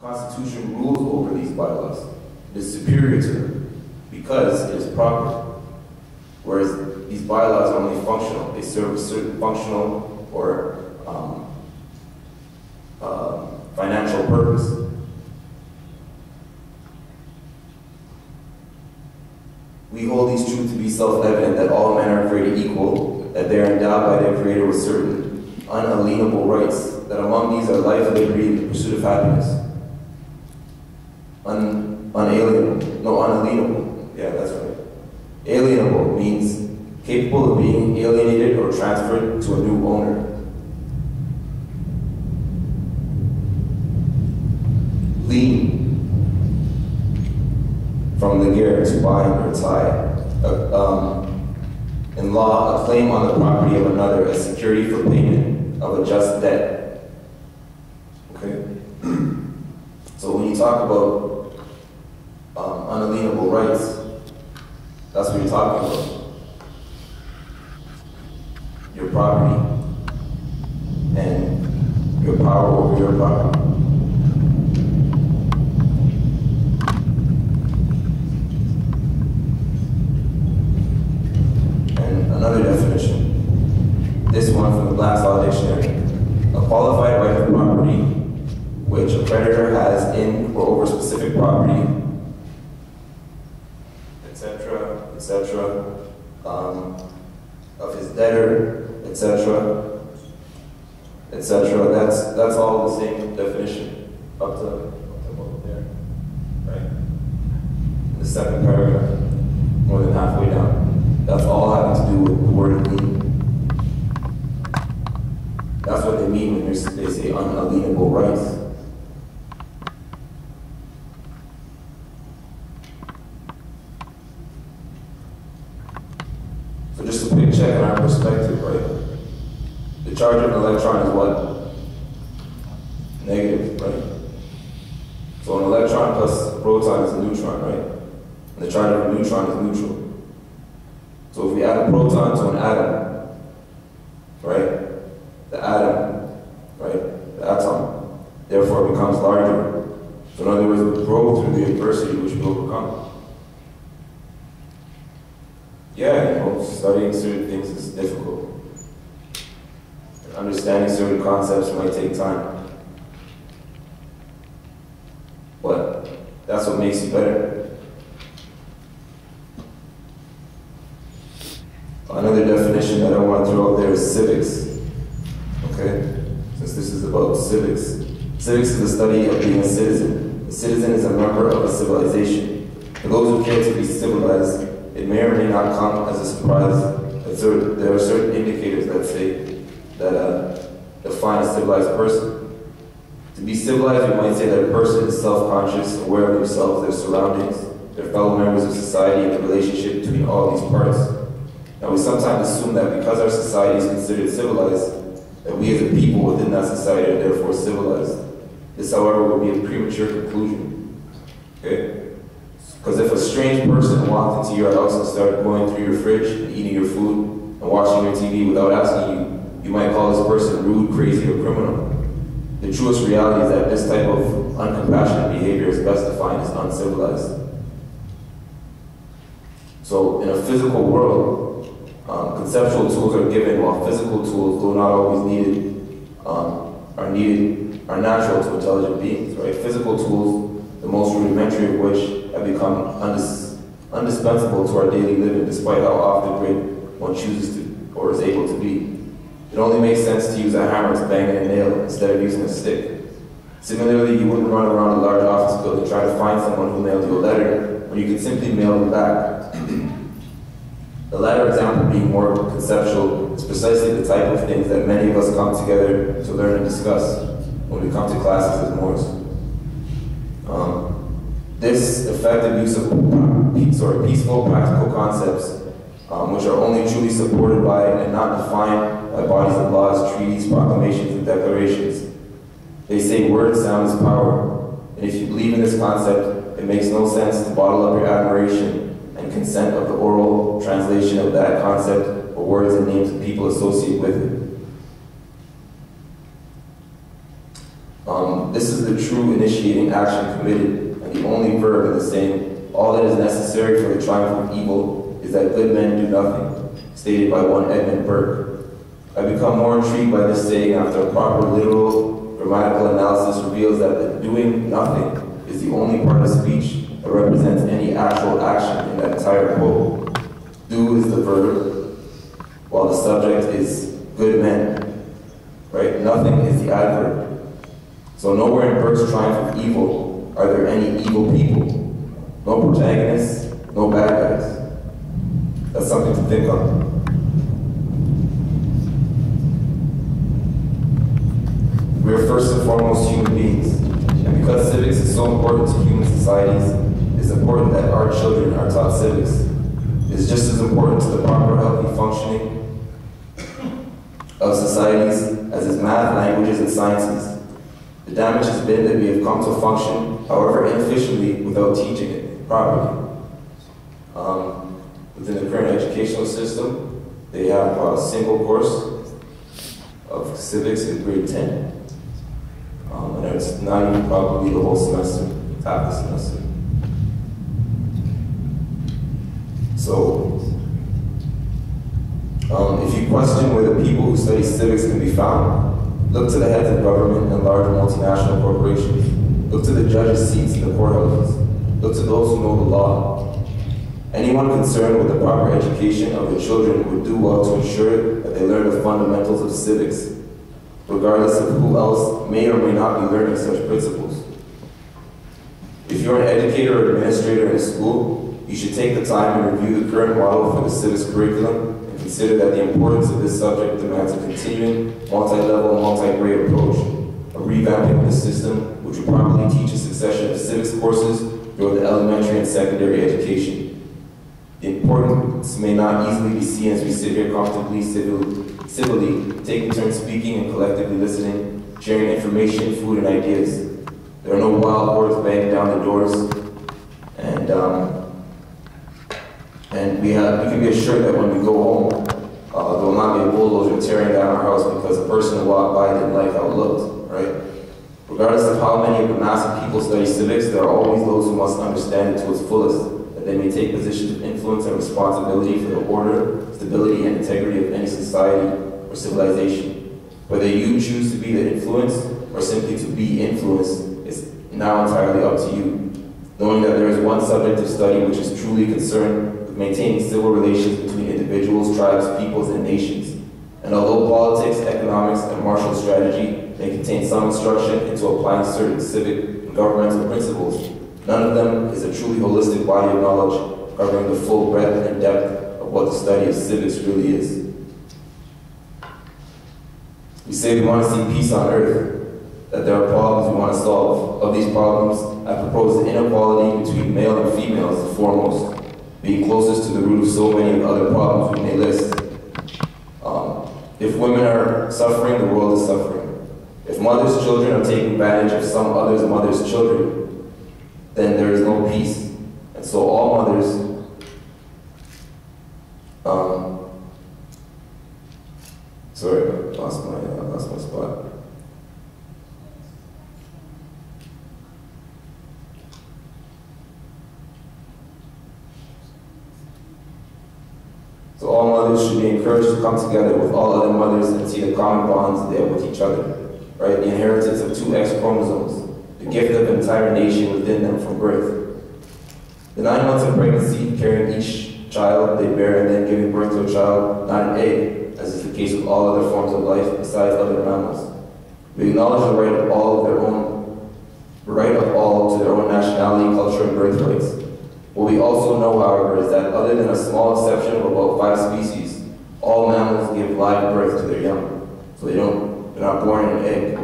Constitution rules over these bylaws. It is superior to them because it is proper. Whereas these bylaws are only functional. They serve a certain functional or financial purpose. We hold these truths to be self-evident that all men are created equal, that they are endowed by their Creator with certain unalienable rights, that among these are life, liberty, and the pursuit of happiness. Unalienable. Yeah, that's right. Alienable means capable of being alienated or transferred to a new owner. Lien, from the ger, to bind or tie. In law, a claim on the property of another as security for payment of a just debt. Okay? So when you talk about unalienable rights, that's what you're talking about. Your property and your power over your property. And another definition, this one from the Black's Law Dictionary. A qualified right of property which a creditor has in or over specific property, etc., of his debtor, etc., etc. That's all the same definition up to about there, right? The second paragraph, more than halfway down. That's all having to do with the word lien. That's what they mean when they say unalienable rights. So just a quick check on our perspective, right? The charge of an electron is what? Negative, right? So an electron plus a proton is a neutron, right? And the charge of a neutron is neutral. So if we add a proton to an atom, right? The atom, right? The atom, therefore becomes larger. So in other words, we grow through the adversity which we overcome. Yeah, studying certain things is difficult. And understanding certain concepts might take time. But that's what makes you better. Another definition that I want to throw out there is civics. Okay? Since this is about civics. Civics is the study of being a citizen. A citizen is a member of a civilization. For those who care to be civilized, it may or may not come as a surprise that there are certain indicators that say, define a civilized person. To be civilized, we might say that a person is self-conscious, aware of themselves, their surroundings, their fellow members of society, and the relationship between all these parts. Now, we sometimes assume that because our society is considered civilized, that we as a people within that society are therefore civilized. This, however, would be a premature conclusion. Okay? Because if a strange person walked into your house and started going through your fridge and eating your food and watching your TV without asking you, you might call this person rude, crazy, or criminal. The truest reality is that this type of uncompassionate behavior is best defined as uncivilized. So in a physical world, conceptual tools are given, while physical tools, though not always needed, are natural to intelligent beings, right? Physical tools, the most rudimentary of which have become indispensable to our daily living, despite how off the grid one chooses to or is able to be. It only makes sense to use a hammer to bang in a nail instead of using a stick. Similarly, you wouldn't run around a large office building trying to find someone who mailed you a letter when you could simply mail them back. The latter example being more conceptual is precisely the type of things that many of us come together to learn and discuss when we come to classes as Moors. This effective use of peaceful, practical concepts, which are only truly supported by and not defined by bodies of laws, treaties, proclamations, and declarations. They say words sound as power, and if you believe in this concept, it makes no sense to bottle up your admiration and consent of the oral translation of that concept or words and names of people associated with it. This is the true initiating action committed, and the only verb in the saying, all that is necessary for the triumph of evil is that good men do nothing, stated by one Edmund Burke. I become more intrigued by this saying after a proper literal grammatical analysis reveals that the doing nothing is the only part of speech that represents any actual action in that entire quote. Do is the verb, while the subject is good men, right? Nothing is the adverb. So nowhere in Burke's triumph of evil are there any evil people. No protagonists, no bad guys. That's something to think on. We are first and foremost human beings, and because civics is so important to human societies, it's important that our children are taught civics. It's just as important to the proper healthy functioning of societies as is math, languages, and sciences. The damage has been that we have come to function, however inefficiently, without teaching it properly. Within the current educational system, they have a single course of civics in grade 10. And it's not even probably the whole semester, it's half the semester. So, if you question where the people who study civics can be found, look to the heads of government and large multinational corporations. Look to the judges' seats in the courthouses. Look to those who know the law. Anyone concerned with the proper education of their children would do well to ensure that they learn the fundamentals of civics, regardless of who else may or may not be learning such principles. If you're an educator or administrator in a school, you should take the time and review the current model for the civics curriculum and consider that the importance of this subject demands a continuing, multi-level, multi-grade approach, a revamping of the system which would properly teach a succession of civics courses throughout the elementary and secondary education. The importance may not easily be seen as we sit here comfortably, civilly, taking turns speaking and collectively listening, sharing information, food, and ideas. There are no wild hordes banging down the doors, and we can be assured that when we go home, there will not be a bulldozer tearing down our house because a person who walked by didn't like how it looked, right? Regardless of how many of the mass of people study civics, there are always those who must understand it to its fullest, that they may take positions of influence and responsibility for the order, stability, and integrity of any society or civilization. Whether you choose to be the influence or simply to be influenced is now entirely up to you. Knowing that there is one subject of study which is truly concerned with maintaining civil relations between individuals, tribes, peoples, and nations. And although politics, economics, and martial strategy may contain some instruction into applying certain civic and governmental principles, none of them is a truly holistic body of knowledge covering the full breadth and depth of what the study of civics really is. We say we want to see peace on earth, that there are problems we want to solve. Of these problems, I propose the inequality between male and female as the foremost, being closest to the root of so many of the other problems we may list. If women are suffering, the world is suffering. If mothers' children are taking advantage of some other's mother's children, then there is no peace. And so all mothers sorry, I lost my spot. So all mothers should be encouraged to come together with all other mothers and see the common bonds they have with each other, right? The inheritance of 2 X chromosomes, the gift of an entire nation within them from birth. The 9 months of pregnancy, carrying each child they bear and then giving birth to a child, not an egg, as is the case with all other forms of life besides other mammals. We acknowledge the right of all to their own nationality, culture, and birthrights. What we also know, however, is that other than a small exception of about 5 species, all mammals give live birth to their young. So they're not born in an egg,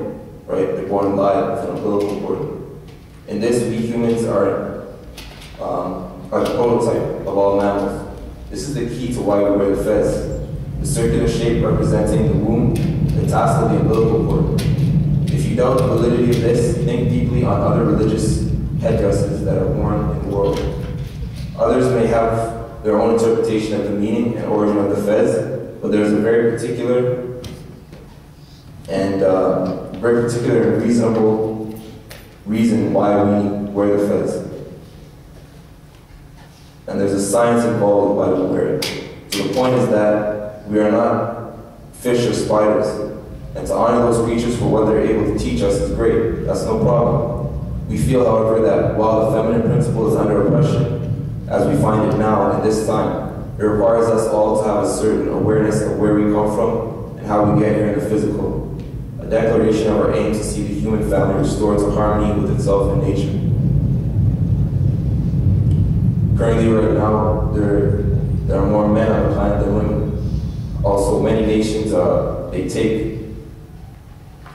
right? They're born live with an umbilical cord. In this, we humans are the prototype of all mammals. This is the key to why we wear the fez. The circular shape representing the womb, the tassel of the umbilical cord. If you doubt the validity of this, think deeply on other religious headdresses that are worn in the world. Others may have their own interpretation of the meaning and origin of the fez, but there is a very particular and very particular and reasonable reason why we wear the fez. And there's a science involved with why we wear it. So the point is that we are not fish or spiders. And to honor those creatures for what they're able to teach us is great. That's no problem. We feel, however, that while the feminine principle is under oppression, as we find it now in this time, it requires us all to have a certain awareness of where we come from and how we get here in the physical. A declaration of our aim to see the human family restored to harmony with itself and nature. Currently, right now, there are more men on the planet than women. Also, many nations, they take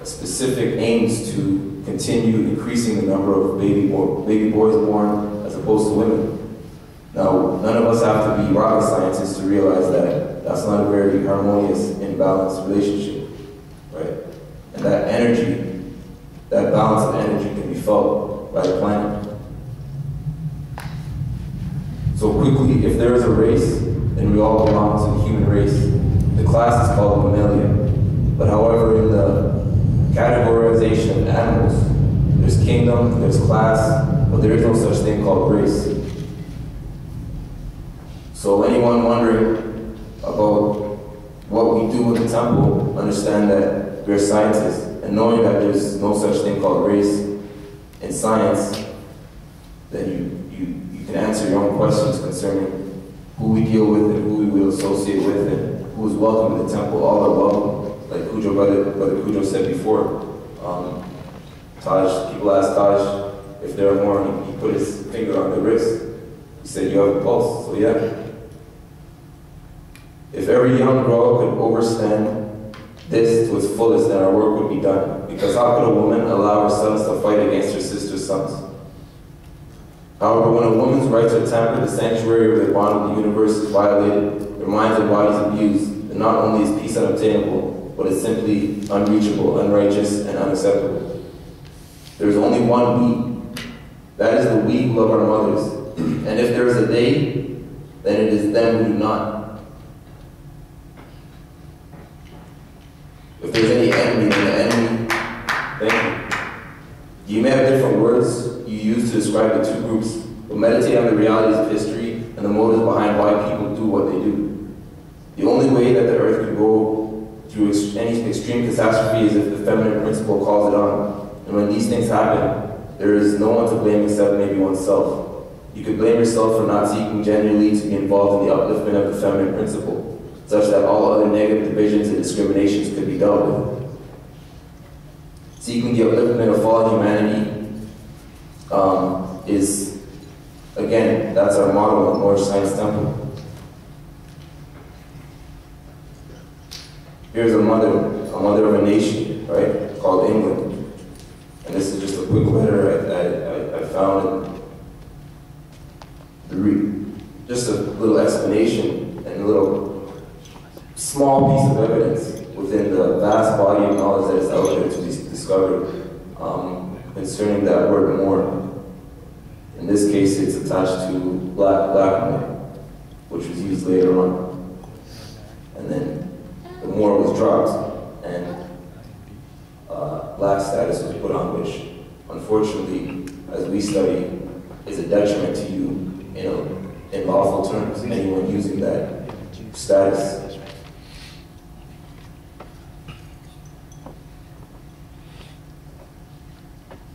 specific aims to continue increasing the number of baby boys born as opposed to women. Now, none of us have to be rocket scientists to realize that that's not a very harmonious and balanced relationship, right? And that energy, that balance of energy can be felt by the planet. So quickly, if there is a race, then we all belong to the human race. The class is called mammalia. But however, in the categorization of animals, there's kingdom, there's class, but there is no such thing called race. So anyone wondering about what we do in the temple, understand that we're scientists, and knowing that there's no such thing called race in science, then you can answer your own questions concerning who we deal with and who we will associate with and who is welcome in the temple. All are welcome. Like Brother Cujo said before, Taj, people asked Taj if there are more, he put his finger on the wrist. He said, you have a pulse, so yeah. If every young girl could overstand this to its fullest, then our work would be done. Because how could a woman allow her sons to fight against her sister's sons? However, when a woman's rights are tampered, the sanctuary of their bond with the universe is violated, their minds and bodies abused, then not only is peace unobtainable, but it's simply unreachable, unrighteous, and unacceptable. There is only one we. That is the we who love our mothers. And if there is a they, then it is them who do not. If there's any enemy, then the enemy, thank you. You may have different words you use to describe the two groups, but meditate on the realities of history and the motives behind why people do what they do. The only way that the earth could go through any extreme catastrophe is if the feminine principle calls it on. And when these things happen, there is no one to blame except maybe oneself. You could blame yourself for not seeking genuinely to be involved in the upliftment of the feminine principle, such that all other negative divisions and discriminations could be dealt with. Seeking the upliftment of fallen humanity is, again, that's our motto of Moorish Science Temple. Here's a mother of a nation, right, called England. And this is just a quick letter I found in just a little explanation and a little small piece of evidence within the vast body of knowledge that is out there to be discovered concerning that word more. In this case, it's attached to black woman, which was used later on. And then the more was dropped, and black status was put on, which, unfortunately, as we study, is a detriment to you in lawful terms, anyone using that status.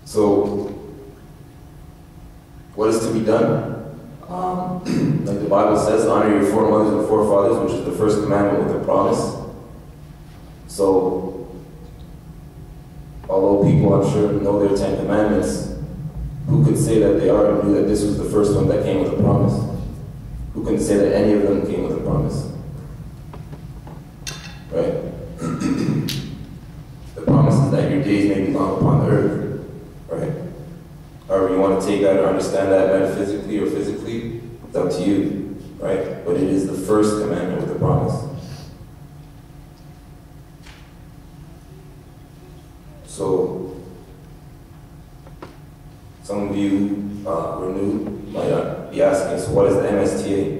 So, what is to be done? Like the Bible says, honor your foremothers and forefathers, which is the first commandment with a promise. So, although people, I'm sure, know their 10 commandments, who could say that they already knew that this was the first one that came with a promise? Who can say that any of them came with a promise? Right? The promise is that your days may be long upon the earth. Right? However you want to take that or understand that metaphysically or physically, it's up to you. Right? But it is the first commandment with a promise. So, some of you who are new might be asking, so what is the MSTA?